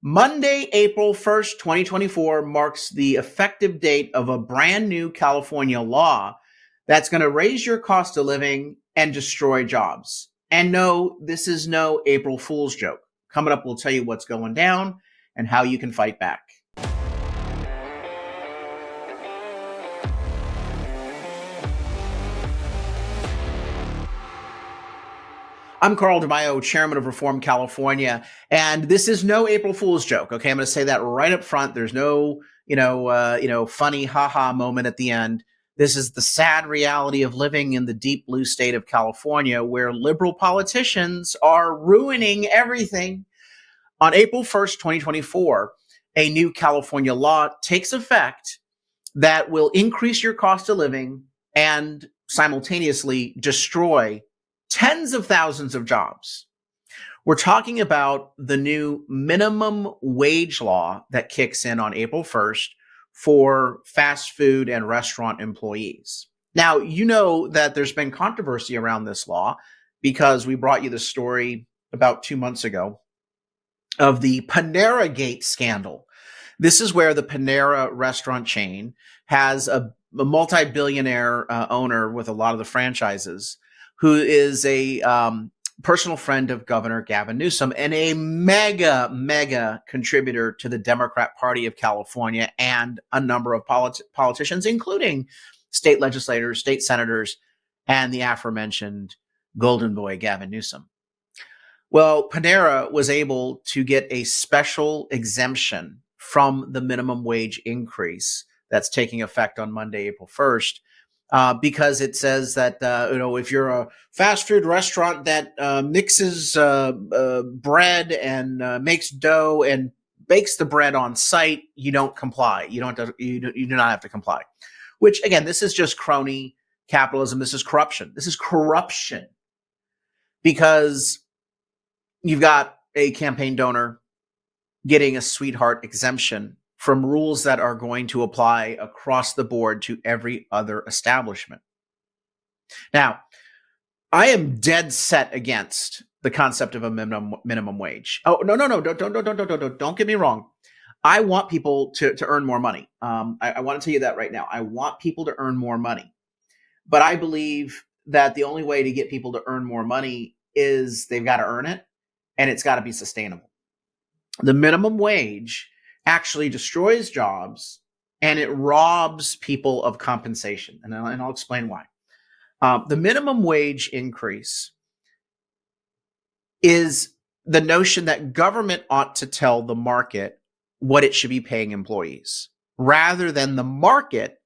Monday, April 1st, 2024 marks the effective date of a brand new California law that's going to raise your cost of living and destroy jobs. And no, this is no April Fool's joke. Coming up, we'll tell you what's going down and how you can fight back. I'm Carl DeMaio, chairman of Reform California, and this is no April Fool's joke. Okay, I'm going to say that right up front. There's no, funny haha moment at the end. This is the sad reality of living in the deep blue state of California, where liberal politicians are ruining everything. On April 1st, 2024, a new California law takes effect that will increase your cost of living and simultaneously destroy tens of thousands of jobs. We're talking about the new minimum wage law that kicks in on April 1st for fast food and restaurant employees. Now, you know that there's been controversy around this law because we brought you the story about 2 months ago of the Panera Gate scandal. This is where the Panera restaurant chain has a multi-billionaire owner with a lot of the franchises who is a personal friend of Governor Gavin Newsom and a mega contributor to the Democrat Party of California and a number of politicians, including state legislators, state senators, and the aforementioned golden boy, Gavin Newsom. Well, Panera was able to get a special exemption from the minimum wage increase that's taking effect on Monday, April 1st. Because it says that, if you're a fast food restaurant that mixes bread and makes dough and bakes the bread on site, you don't comply. You do not have to comply. Which, again, this is just crony capitalism. This is corruption. This is corruption because you've got a campaign donor getting a sweetheart exemption from rules that are going to apply across the board to every other establishment. Now, I am dead set against the concept of a minimum wage. Oh, no, don't get me wrong. I want people to earn more money. I want to tell you that right now. I want people to earn more money. But I believe that the only way to get people to earn more money is they've got to earn it, and it's got to be sustainable. The minimum wage actually destroys jobs and it robs people of compensation. And I'll explain why. The minimum wage increase is the notion that government ought to tell the market what it should be paying employees rather than the market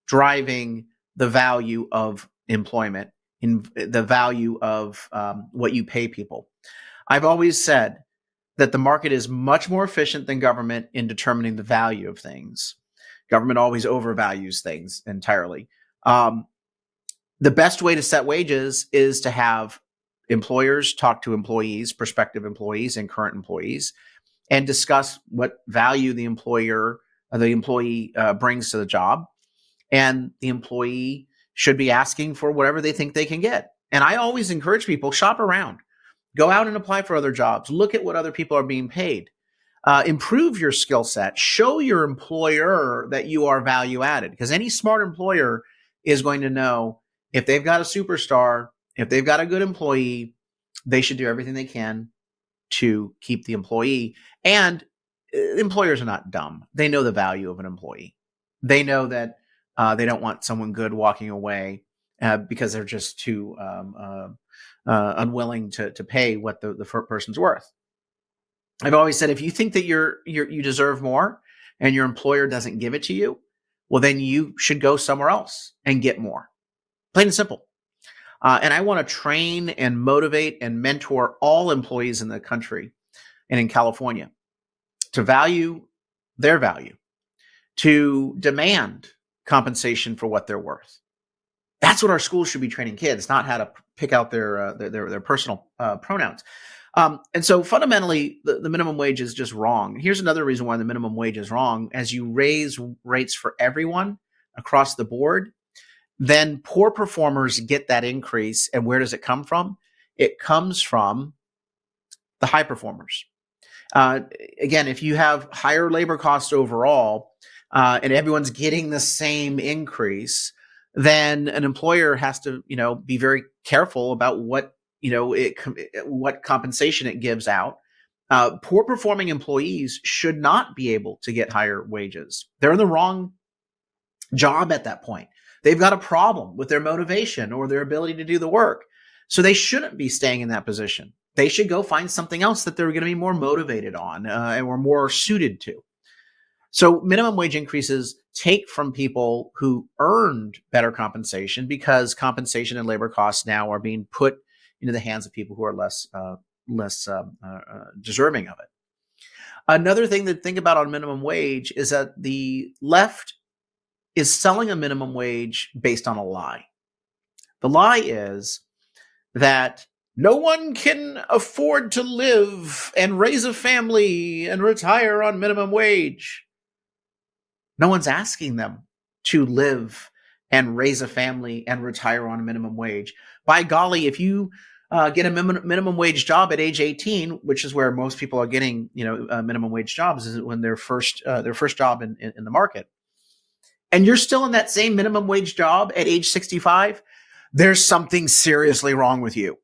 driving the value of employment, in the value of what you pay people. I've always said that the market is much more efficient than government in determining the value of things. Government always overvalues things entirely. The best way to set wages is to have employers talk to employees, prospective employees, and current employees, and discuss what value the employee brings to the job. And the employee should be asking for whatever they think they can get. And I always encourage people, shop around. Go out and apply for other jobs. Look at what other people are being paid. Improve your skill set. Show your employer that you are value added, because any smart employer is going to know if they've got a superstar, if they've got a good employee, they should do everything they can to keep the employee. And employers are not dumb. They know the value of an employee. They know that they don't want someone good walking away because they're just too unwilling to pay what the person's worth. I've always said, if you think that you deserve more and your employer doesn't give it to you, well, then you should go somewhere else and get more. Plain and simple. And I want to train and motivate and mentor all employees in the country and in California to value their value, to demand compensation for what they're worth. That's what our schools should be training kids, not how to pick out their personal pronouns. And so fundamentally, the minimum wage is just wrong. Here's another reason why the minimum wage is wrong. As you raise rates for everyone across the board, then poor performers get that increase. And where does it come from? It comes from the high performers. Uh, Again, if you have higher labor costs overall, and everyone's getting the same increase, then an employer has to, be very careful about what compensation it gives out. Poor performing employees should not be able to get higher wages. They're in the wrong job at that point. They've got a problem with their motivation or their ability to do the work. So they shouldn't be staying in that position. They should go find something else that they're going to be more motivated on or more suited to. So minimum wage increases take from people who earned better compensation, because compensation and labor costs now are being put into the hands of people who are less deserving of it. Another thing to think about on minimum wage is that the left is selling a minimum wage based on a lie. The lie is that no one can afford to live and raise a family and retire on minimum wage. No one's asking them to live and raise a family and retire on a minimum wage. By golly, if you get a minimum wage job at age 18, which is where most people are getting, minimum wage jobs, is when their first job in the market, and you're still in that same minimum wage job at age 65, there's something seriously wrong with you.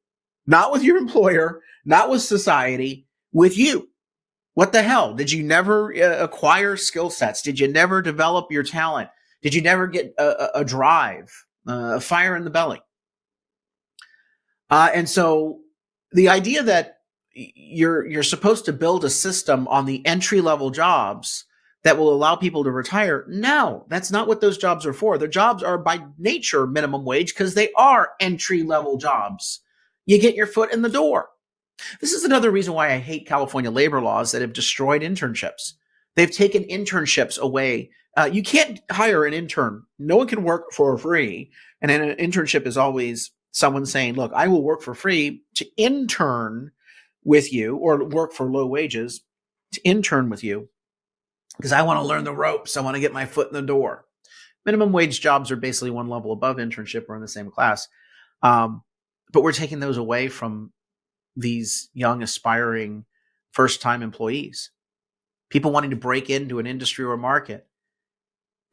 Not with your employer, not with society, with you. What the hell? Did you never acquire skill sets? Did you never develop your talent? Did you never get a drive, a fire in the belly? And so the idea that you're supposed to build a system on the entry-level jobs that will allow people to retire, no, that's not what those jobs are for. The jobs are by nature minimum wage because they are entry-level jobs. You get your foot in the door. This is another reason why I hate California labor laws that have destroyed internships. They've taken internships away. You can't hire an intern. No one can work for free. And an internship is always someone saying, look, I will work for free to intern with you, or work for low wages to intern with you, because I want to learn the ropes. I want to get my foot in the door. Minimum wage jobs are basically one level above internship. We're in the same class. But we're taking those away from these young, aspiring, first-time employees, people wanting to break into an industry or market.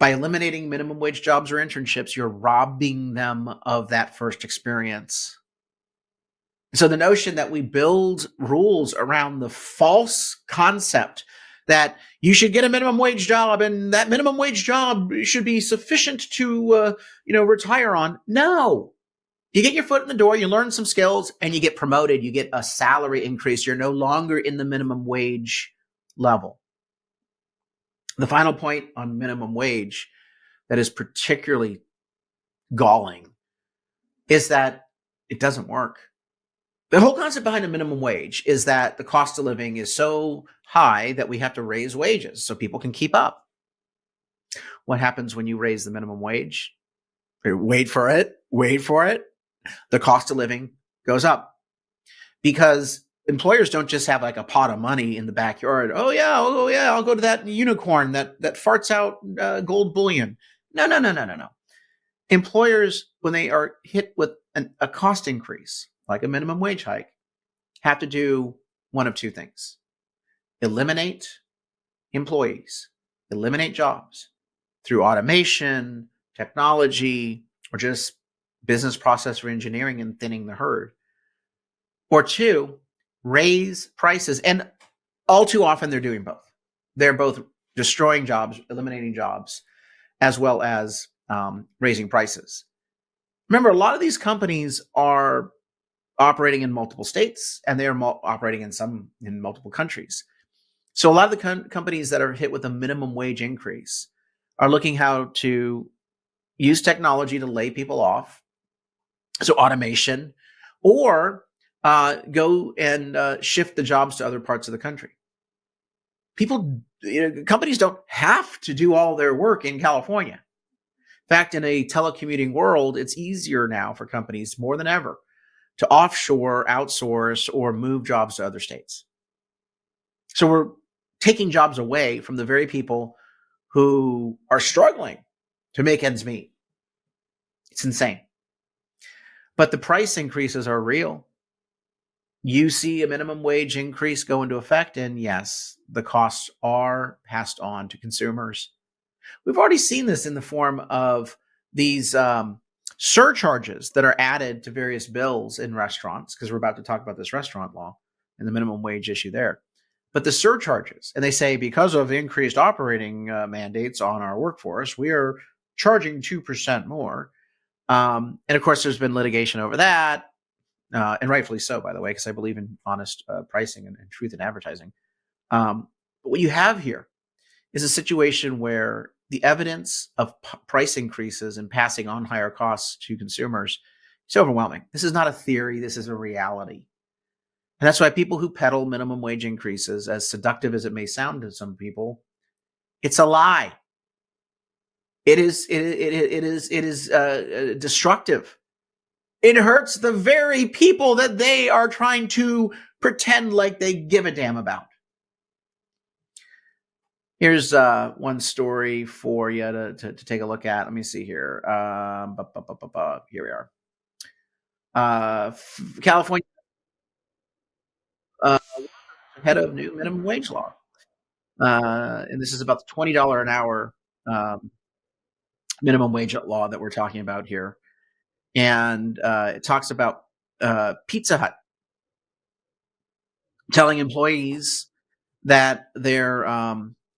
By eliminating minimum wage jobs or internships, you're robbing them of that first experience. So the notion that we build rules around the false concept that you should get a minimum wage job and that minimum wage job should be sufficient to, retire on. No. You get your foot in the door, you learn some skills, and you get promoted. You get a salary increase. You're no longer in the minimum wage level. The final point on minimum wage that is particularly galling is that it doesn't work. The whole concept behind a minimum wage is that the cost of living is so high that we have to raise wages so people can keep up. What happens when you raise the minimum wage? Wait for it. The cost of living goes up, because employers don't just have like a pot of money in the backyard. Oh yeah, I'll go to that unicorn that farts out gold bullion. No. Employers, when they are hit with a cost increase, like a minimum wage hike, have to do one of two things: eliminate employees, eliminate jobs through automation, technology, or just business process reengineering and thinning the herd. Or two, raise prices. And all too often they're doing both. They're both destroying jobs, eliminating jobs, as well as raising prices. Remember, a lot of these companies are operating in multiple states, and they are operating in multiple countries. So a lot of the companies that are hit with a minimum wage increase are looking how to use technology to lay people off, so automation, or go and shift the jobs to other parts of the country. Companies don't have to do all their work in California. In fact, in a telecommuting world, it's easier now for companies more than ever to offshore, outsource, or move jobs to other states. So we're taking jobs away from the very people who are struggling to make ends meet. It's insane. But the price increases are real. You see a minimum wage increase go into effect, and yes, the costs are passed on to consumers. We've already seen this in the form of these surcharges that are added to various bills in restaurants, because we're about to talk about this restaurant law and the minimum wage issue there. But the surcharges, and they say because of increased operating mandates on our workforce, we are charging 2% more. And of course, there's been litigation over that, and rightfully so, by the way, because I believe in honest pricing and truth in advertising. But what you have here is a situation where the evidence of price increases and passing on higher costs to consumers is overwhelming. This is not a theory. This is a reality. And that's why people who peddle minimum wage increases, as seductive as it may sound to some people, it's a lie. It is destructive. It hurts the very people that they are trying to pretend like they give a damn about. Here's one story for you to take a look at. Let me see here. Here we are. California ahead of new minimum wage law. And this is about the $20 an hour minimum wage law that we're talking about here. And it talks about Pizza Hut telling employees that they're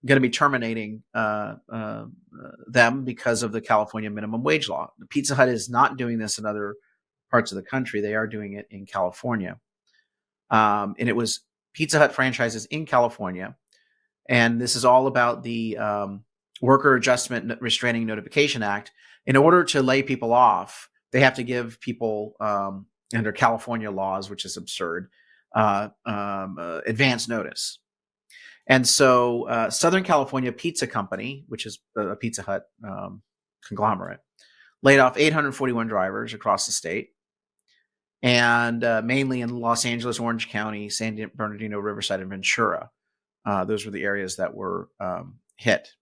going to be terminating them because of the California minimum wage law. Pizza Hut is not doing this in other parts of the country. They are doing it in California. And it was Pizza Hut franchises in California. And this is all about the Worker Adjustment Restraining Notification Act. In order to lay people off, they have to give people, under California laws, which is absurd, advance notice. And so Southern California Pizza Company, which is a Pizza Hut conglomerate, laid off 841 drivers across the state, and mainly in Los Angeles, Orange County, San Bernardino, Riverside, and Ventura. Those were the areas that were hit.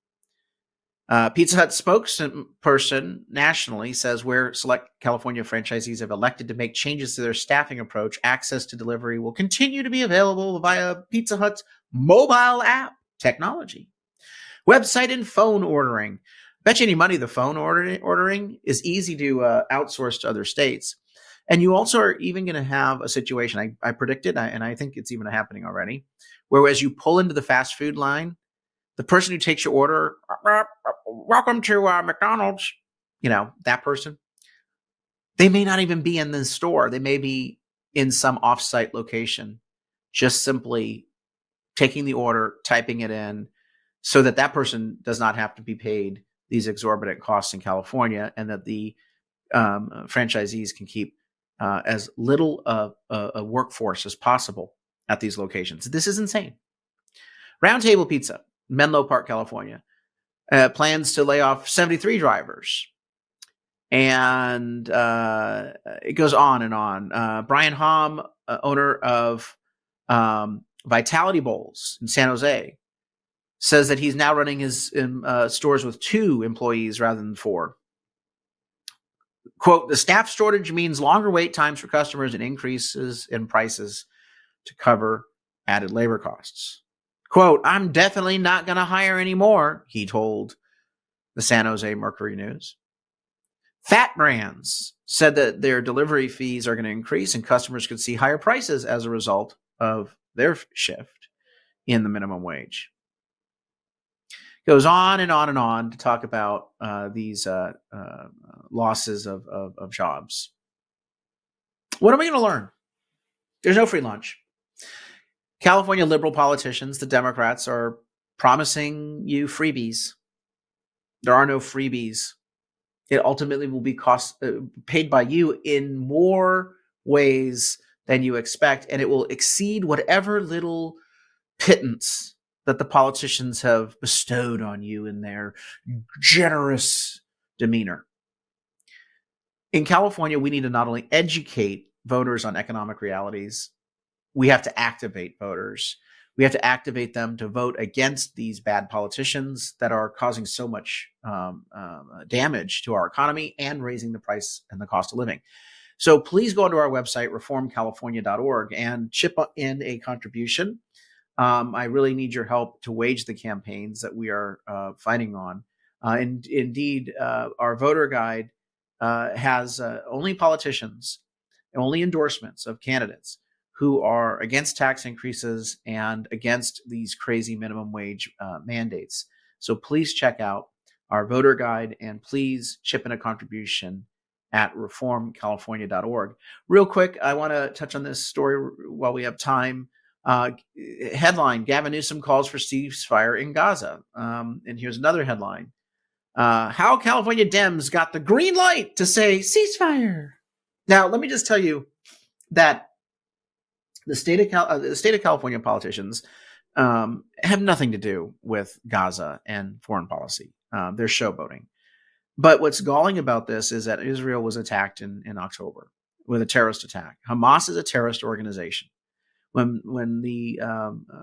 Pizza Hut spokesperson nationally says where select California franchisees have elected to make changes to their staffing approach, access to delivery will continue to be available via Pizza Hut's mobile app technology, website, and phone ordering. Bet you any money the phone ordering is easy to outsource to other states. And you also are even going to have a situation, I predicted, and I think it's even happening already, where as you pull into the fast food line, the person who takes your order, welcome to McDonald's, that person, they may not even be in the store. They may be in some offsite location, just simply taking the order, typing it in, so that that person does not have to be paid these exorbitant costs in California, and that the franchisees can keep as little of a workforce as possible at these locations. This is insane. Round Table Pizza, Menlo Park, California, plans to lay off 73 drivers. And it goes on and on. Brian Hom, owner of Vitality Bowls in San Jose, says that he's now running his stores with 2 employees rather than 4. Quote, the staff shortage means longer wait times for customers and increases in prices to cover added labor costs. Quote, I'm definitely not going to hire anymore, he told the San Jose Mercury News. Fat Brands said that their delivery fees are going to increase and customers could see higher prices as a result of their shift in the minimum wage. Goes on and on and on to talk about these losses of jobs. What am I going to learn? There's no free lunch. California liberal politicians, the Democrats, are promising you freebies. There are no freebies. It ultimately will be paid by you in more ways than you expect, and it will exceed whatever little pittance that the politicians have bestowed on you in their generous demeanor. In California, we need to not only educate voters on economic realities, we have to activate voters. We have to activate them to vote against these bad politicians that are causing so much damage to our economy and raising the price and the cost of living. So please go onto our website, reformcalifornia.org, and chip in a contribution. I really need your help to wage the campaigns that we are fighting on. And indeed, our voter guide has only politicians, only endorsements of candidates who are against tax increases and against these crazy minimum wage mandates. So please check out our voter guide and please chip in a contribution at reformcalifornia.org. Real quick, I want to touch on this story while we have time. Headline: Gavin Newsom calls for ceasefire in Gaza. And here's another headline: how California Dems got the green light to say ceasefire. Now, let me just tell you that the state of California politicians have nothing to do with Gaza and foreign policy. They're showboating. But what's galling about this is that Israel was attacked in October with a terrorist attack. Hamas is a terrorist organization. When the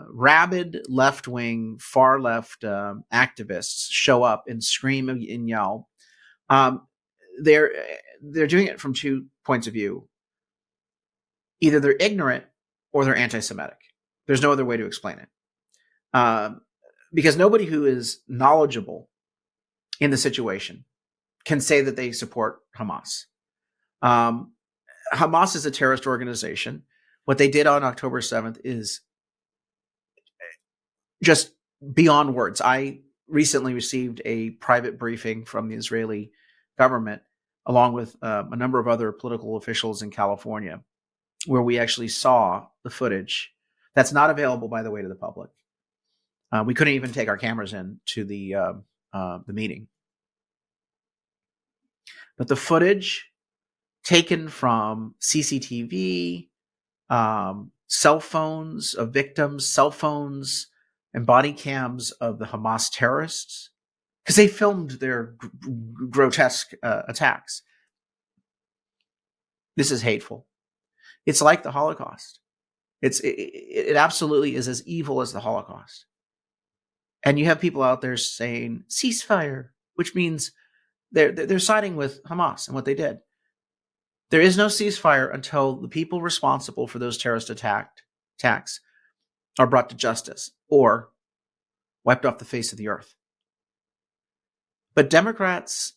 rabid left-wing, far-left activists show up and scream and yell, they're doing it from 2 points of view. Either they're ignorant or they're anti-Semitic. There's no other way to explain it. Because nobody who is knowledgeable in the situation can say that they support Hamas. Hamas is a terrorist organization. What they did on October 7th is just beyond words. I recently received a private briefing from the Israeli government, along with a number of other political officials in California, where we actually saw the footage. That's not available, by the way, to the public. We couldn't even take our cameras in to the meeting. But the footage taken from CCTV, cell phones of victims, cell phones and body cams of the Hamas terrorists, because they filmed their grotesque attacks. This is hateful. It's like the Holocaust. It absolutely is as evil as the Holocaust. And you have people out there saying ceasefire, which means they're siding with Hamas and what they did. There is no ceasefire until the people responsible for those terrorist attacks are brought to justice or wiped off the face of the earth. But Democrats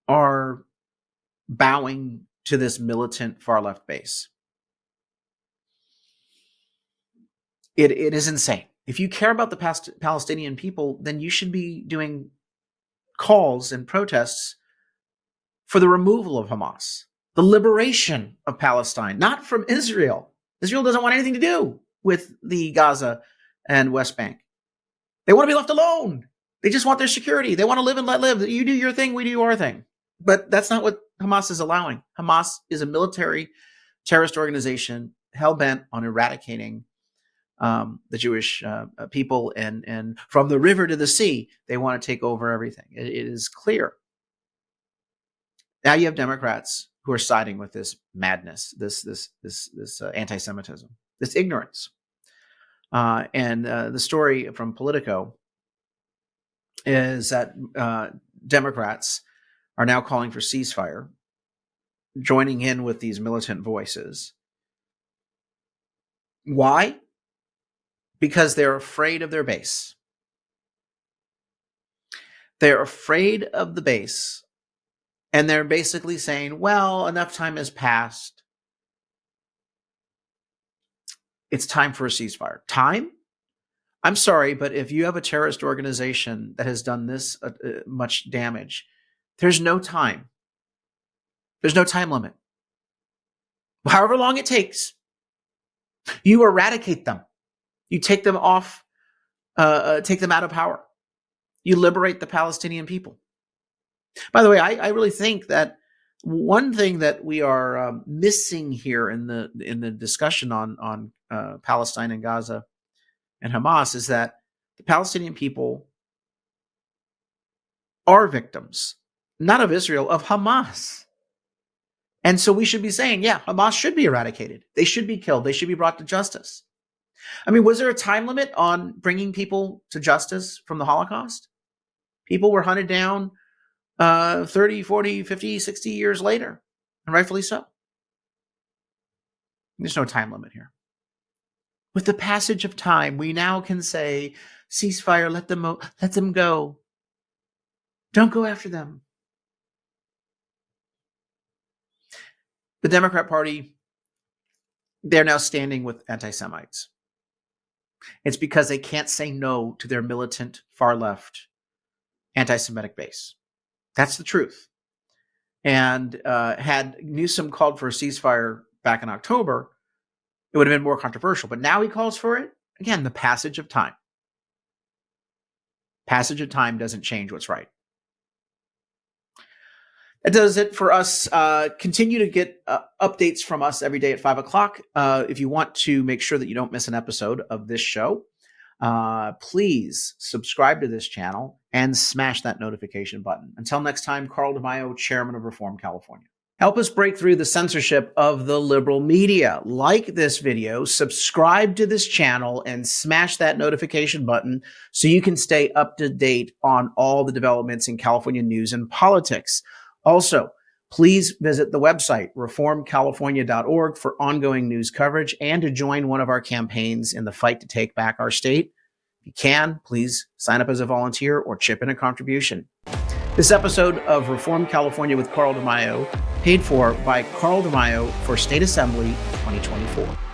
are bowing to this militant far-left base. It is insane. If you care about the Palestinian people, then you should be doing calls and protests for the removal of Hamas, the liberation of Palestine, not from Israel. Israel doesn't want anything to do with the Gaza and West Bank. They want to be left alone. They just want their security. They want to live and let live. You do your thing, we do our thing. But that's not what Hamas is allowing. Hamas is a military terrorist organization hell-bent on eradicating the Jewish people, and from the river to the sea, they want to take over everything. It is clear. Now you have Democrats who are siding with this madness, this anti-Semitism, this ignorance. And the story from Politico is that Democrats are now calling for ceasefire, joining in with these militant voices. Why? Because they're afraid of their base. They're afraid of the base. And they're basically saying, well, enough time has passed. It's time for a ceasefire. Time? I'm sorry, but if you have a terrorist organization that has done this much damage, there's no time. There's no time limit. However long it takes, you eradicate them. You take them off, take them out of power. You liberate the Palestinian people. By the way, I really think that one thing that we are missing here in the discussion on Palestine and Gaza and Hamas is that the Palestinian people are victims, not of Israel, of Hamas. And so we should be saying, yeah, Hamas should be eradicated. They should be killed. They should be brought to justice. I mean, was there a time limit on bringing people to justice from the Holocaust? People were hunted down 30, 40, 50, 60 years later, and rightfully so. There's no time limit here. With the passage of time, we now can say, ceasefire, let them go. Don't go after them. The Democrat Party, they're now standing with anti-Semites. It's because they can't say no to their militant, far-left, anti-Semitic base. That's the truth. And had Newsom called for a ceasefire back in October, it would have been more controversial. But now he calls for it. Again, the passage of time. Passage of time doesn't change what's right. That does it for us. Continue to get updates from us every day at 5 o'clock. If you want to make sure that you don't miss an episode of this show, please subscribe to this channel and smash that notification button. Until next time, Carl DeMaio, Chairman of Reform California. Help us break through the censorship of the liberal media. Like this video, subscribe to this channel, and smash that notification button so you can stay up to date on all the developments in California news and politics. Also, please visit the website, reformcalifornia.org, for ongoing news coverage and to join one of our campaigns in the fight to take back our state. If you can, please sign up as a volunteer or chip in a contribution. This episode of Reform California with Carl DeMaio, paid for by Carl DeMaio for State Assembly 2024.